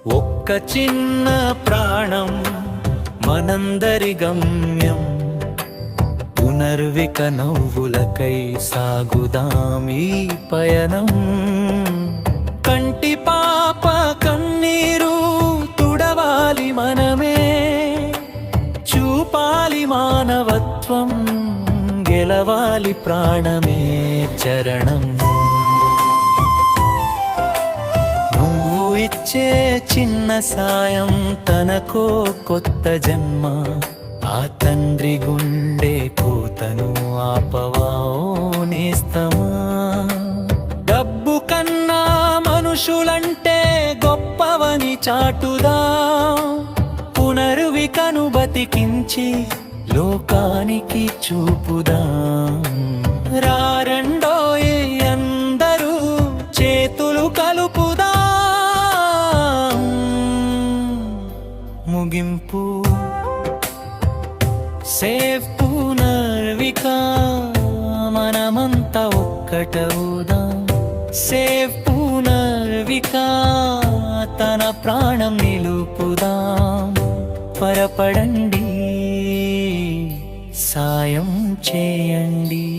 ఒక్క చిన్న ప్రాణం మనందరి గమ్యం. పునర్విక నవ్వులకై సాగుదాం ఈ పయనం. కంటి పాప కన్నీరు తుడవాలి మనమే, చూపాలి మానవత్వం, గెలవాలి ప్రాణమే చరణం. నువ్వు ఇచ్చే చిన్న సాయం తనకో కొత్త జన్మ. ఆ తండ్రి గుండె కూతను ఆపవా ఓ నేస్తమా. డబ్బు కన్నా మనుషులంటే గొప్పవని చాటుదా. పునర్వికను బతికించి లోకానికి చూపుదాం. రారండోయే అందరూ చేతులు కలుపుదాం. ముగింపు సేవ్ పునర్విక, మనమంతా ఒక్కటవుదాం. సేవ్ పునర్విక, తన ప్రాణం నిలుపుదాం. త్వరపడండి, సాయం చేయండి.